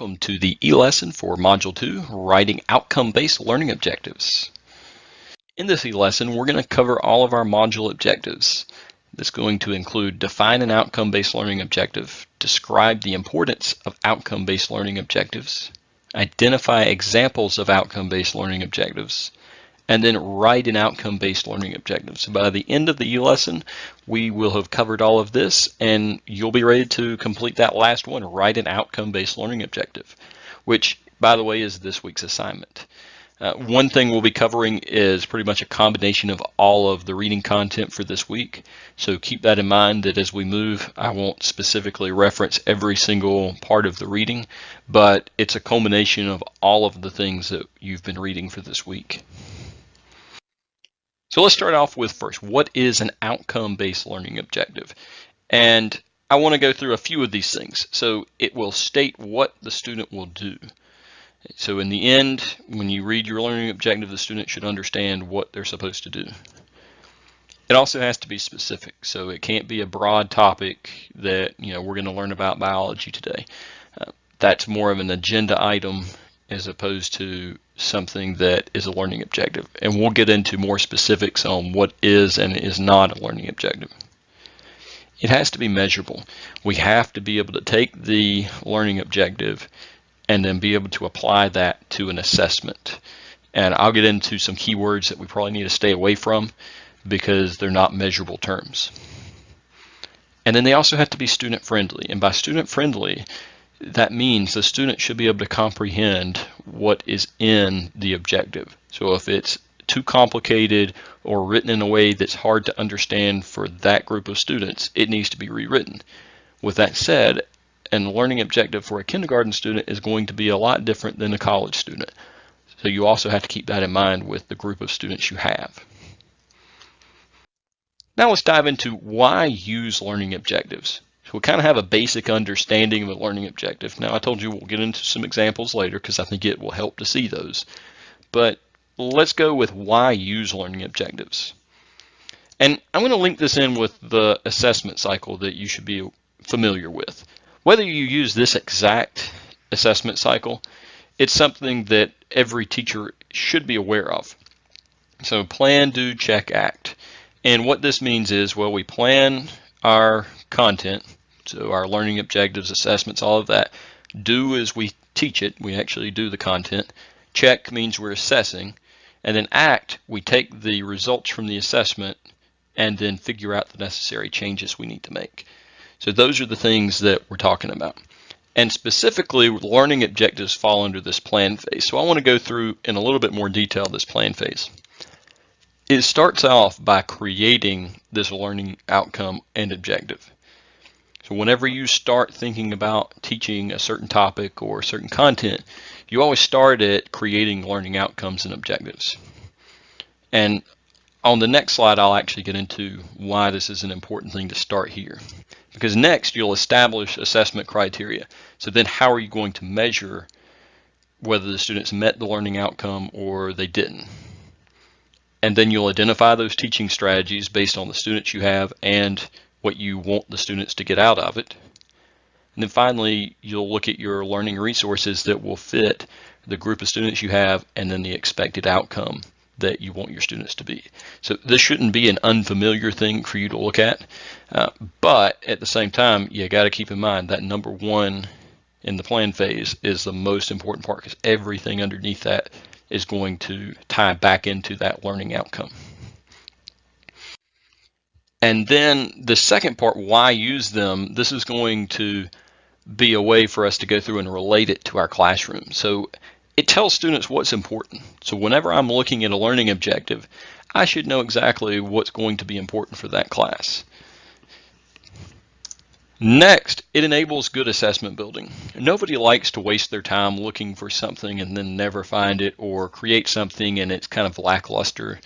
Welcome to the e-lesson for Module 2, Writing Outcome-Based Learning Objectives. In this e-lesson, we're going to cover all of our module objectives. This is going to include define an outcome-based learning objective, describe the importance of outcome-based learning objectives, identify examples of outcome-based learning objectives, and then write an outcome-based learning objective. So by the end of the e-lesson, we will have covered all of this, and you'll be ready to complete that last one, write an outcome-based learning objective, which, by the way, is this week's assignment. One thing we'll be covering is pretty much a combination of all of the reading content for this week. So keep that in mind that as we move, I won't specifically reference every single part of the reading, but it's a culmination of all of the things that you've been reading for this week. So let's start off with first, what is an outcome-based learning objective? And I want to go through a few of these things. So it will state what the student will do. So in the end, when you read your learning objective, the student should understand what they're supposed to do. It also has to be specific. So it can't be a broad topic that, we're going to learn about biology today. That's more of an agenda item as opposed to something that is a learning objective. And we'll get into more specifics on what is and is not a learning objective. It has to be measurable. We have to be able to take the learning objective and then be able to apply that to an assessment. And I'll get into some keywords that we probably need to stay away from because they're not measurable terms. And then they also have to be student friendly. And by student friendly, that means the student should be able to comprehend what is in the objective. So if it's too complicated or written in a way that's hard to understand for that group of students, it needs to be rewritten. With that said, a learning objective for a kindergarten student is going to be a lot different than a college student. So you also have to keep that in mind with the group of students you have. Now let's dive into why use learning objectives. So we'll kind of have a basic understanding of a learning objective. Now I told you we'll get into some examples later because I think it will help to see those. But let's go with why use learning objectives. And I'm going to link this in with the assessment cycle that you should be familiar with. Whether you use this exact assessment cycle, it's something that every teacher should be aware of. So plan, do, check, act. And what this means is, well, we plan our content, so our learning objectives, assessments, all of that. Do is we teach it, we actually do the content. Check means we're assessing. And then act, we take the results from the assessment and then figure out the necessary changes we need to make. So those are the things that we're talking about. And specifically, learning objectives fall under this plan phase. So I want to go through in a little bit more detail this plan phase. It starts off by creating this learning outcome and objective. So whenever you start thinking about teaching a certain topic or certain content, you always start at creating learning outcomes and objectives. And on the next slide, I'll actually get into why this is an important thing to start here. Because next, you'll establish assessment criteria. So then how are you going to measure whether the students met the learning outcome or they didn't? And then you'll identify those teaching strategies based on the students you have and what you want the students to get out of it. And then finally, you'll look at your learning resources that will fit the group of students you have and then the expected outcome that you want your students to be. So this shouldn't be an unfamiliar thing for you to look at, but at the same time, you got to keep in mind that number one in the plan phase is the most important part because everything underneath that is going to tie back into that learning outcome. And then the second part, why use them, this is going to be a way for us to go through and relate it to our classroom. So it tells students what's important. So whenever I'm looking at a learning objective, I should know exactly what's going to be important for that class. Next, it enables good assessment building. Nobody likes to waste their time looking for something and then never find it or create something and it's kind of lackluster.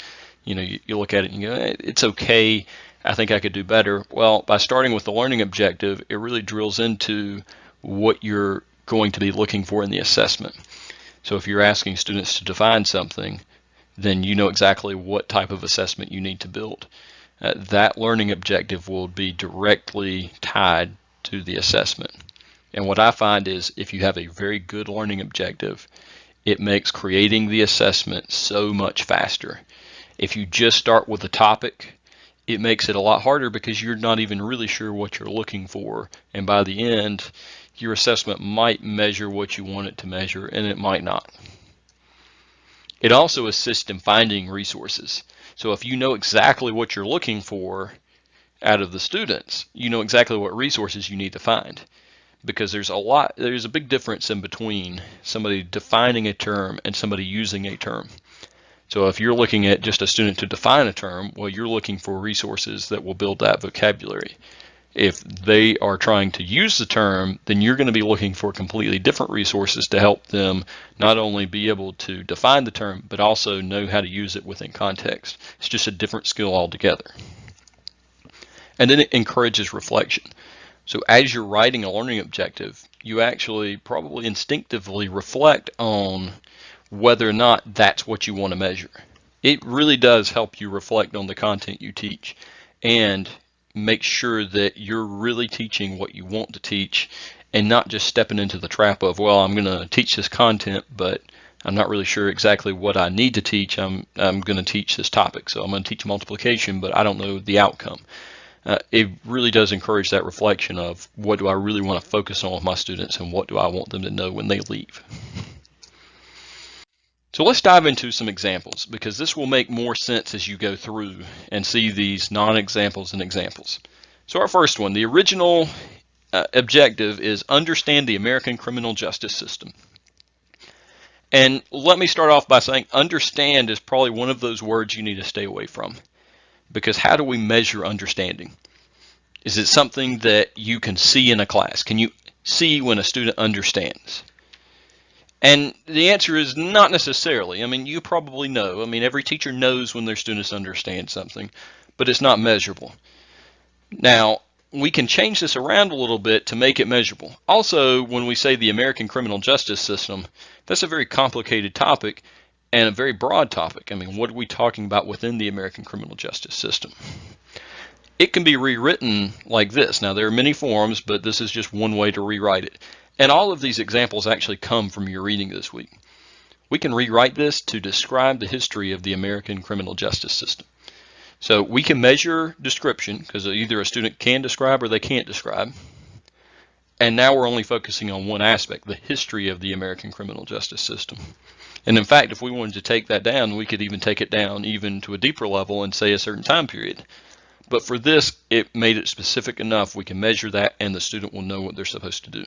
You look at it and you go, it's okay, I think I could do better. Well, by starting with the learning objective, it really drills into what you're going to be looking for in the assessment. So if you're asking students to define something, then you know exactly what type of assessment you need to build. That learning objective will be directly tied to the assessment. And what I find is if you have a very good learning objective, it makes creating the assessment so much faster. If you just start with a topic, it makes it a lot harder because you're not even really sure what you're looking for. And by the end, your assessment might measure what you want it to measure, and it might not. It also assists in finding resources. So if you know exactly what you're looking for out of the students, you know exactly what resources you need to find. Because there's a big difference in between somebody defining a term and somebody using a term. So if you're looking at just a student to define a term, well, you're looking for resources that will build that vocabulary. If they are trying to use the term, then you're going to be looking for completely different resources to help them not only be able to define the term, but also know how to use it within context. It's just a different skill altogether. And then it encourages reflection. So as you're writing a learning objective, you actually probably instinctively reflect on whether or not that's what you want to measure. It really does help you reflect on the content you teach and make sure that you're really teaching what you want to teach and not just stepping into the trap of, well, I'm going to teach this content, but I'm not really sure exactly what I need to teach. I'm going to teach this topic, so I'm going to teach multiplication, but I don't know the outcome. It really does encourage that reflection of what do I really want to focus on with my students and what do I want them to know when they leave. So let's dive into some examples because this will make more sense as you go through and see these non-examples and examples. So our first one, the original objective is understand the American criminal justice system. And let me start off by saying understand is probably one of those words you need to stay away from. Because how do we measure understanding? Is it something that you can see in a class? Can you see when a student understands? And the answer is not necessarily. I mean, you probably know. I mean, every teacher knows when their students understand something, but it's not measurable. Now, we can change this around a little bit to make it measurable. Also, when we say the American criminal justice system, that's a very complicated topic and a very broad topic. I mean, what are we talking about within the American criminal justice system? It can be rewritten like this. Now, there are many forms, but this is just one way to rewrite it. And all of these examples actually come from your reading this week. We can rewrite this to describe the history of the American criminal justice system. So we can measure description because either a student can describe or they can't describe. And now we're only focusing on one aspect, the history of the American criminal justice system. And in fact, if we wanted to take that down, we could even take it down even to a deeper level and say a certain time period. But for this, it made it specific enough we can measure that and the student will know what they're supposed to do.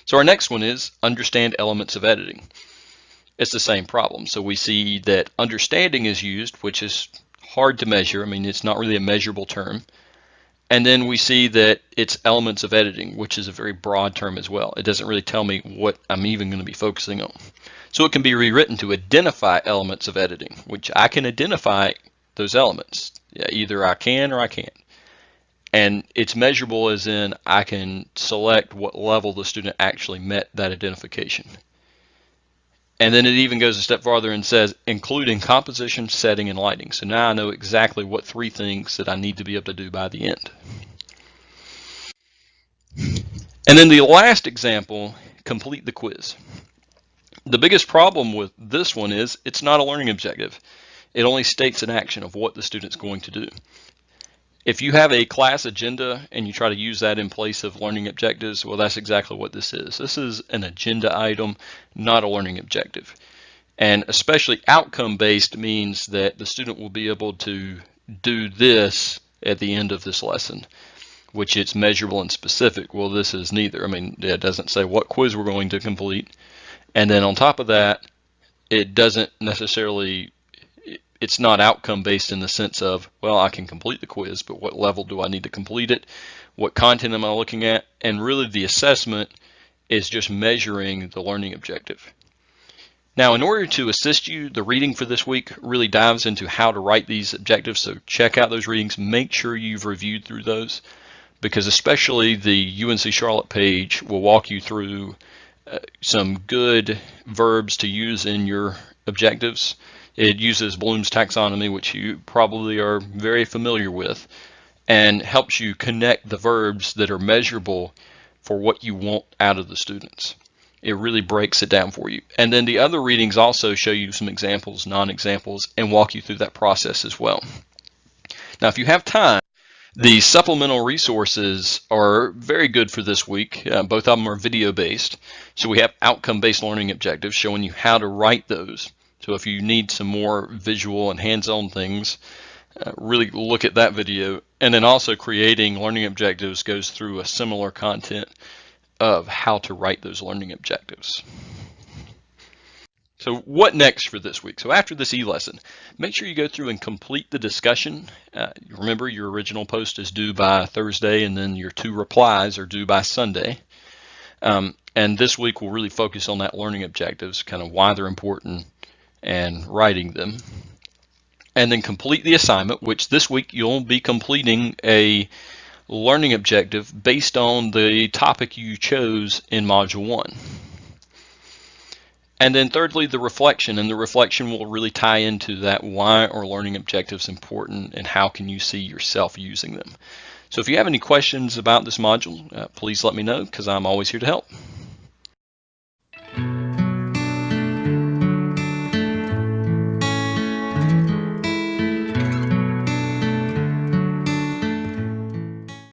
So our next one is understand elements of editing. It's the same problem. So we see that understanding is used, which is hard to measure. I mean, it's not really a measurable term. And then we see that it's elements of editing, which is a very broad term as well. It doesn't really tell me what I'm even going to be focusing on. So it can be rewritten to identify elements of editing, which I can identify those elements. Yeah, either I can or I can't. And it's measurable as in I can select what level the student actually met that identification. And then it even goes a step farther and says, including composition, setting, and lighting. So now I know exactly what 3 things that I need to be able to do by the end. And then the last example, complete the quiz. The biggest problem with this one is it's not a learning objective. It only states an action of what the student's going to do. If you have a class agenda and you try to use that in place of learning objectives, well, that's exactly what this is. This is an agenda item, not a learning objective. And especially outcome-based means that the student will be able to do this at the end of this lesson, which it's measurable and specific. Well, this is neither. I mean, it doesn't say what quiz we're going to complete. And then on top of that, it doesn't necessarily, it's not outcome based in the sense of, well, I can complete the quiz, but what level do I need to complete it? What content am I looking at? And really the assessment is just measuring the learning objective. Now, in order to assist you, the reading for this week really dives into how to write these objectives. So check out those readings. Make sure you've reviewed through those, because especially the UNC Charlotte page will walk you through some good verbs to use in your objectives. It uses Bloom's taxonomy, which you probably are very familiar with, and helps you connect the verbs that are measurable for what you want out of the students. It really breaks it down for you. And then the other readings also show you some examples, non-examples, and walk you through that process as well. Now, if you have time, the supplemental resources are very good for this week. Both of them are video-based. So we have outcome-based learning objectives showing you how to write those. So if you need some more visual and hands-on things, really look at that video. And then also creating learning objectives goes through a similar content of how to write those learning objectives. So what next for this week? So after this e-lesson, make sure you go through and complete the discussion. Remember, your original post is due by Thursday, and then your 2 replies are due by Sunday. And this week we'll really focus on that learning objectives, kind of why they're important and writing them. And then complete the assignment, which this week you'll be completing a learning objective based on the topic you chose in Module 1. And then thirdly, the reflection, and the reflection will really tie into that why are learning objectives important and how can you see yourself using them. So if you have any questions about this module, please let me know because I'm always here to help.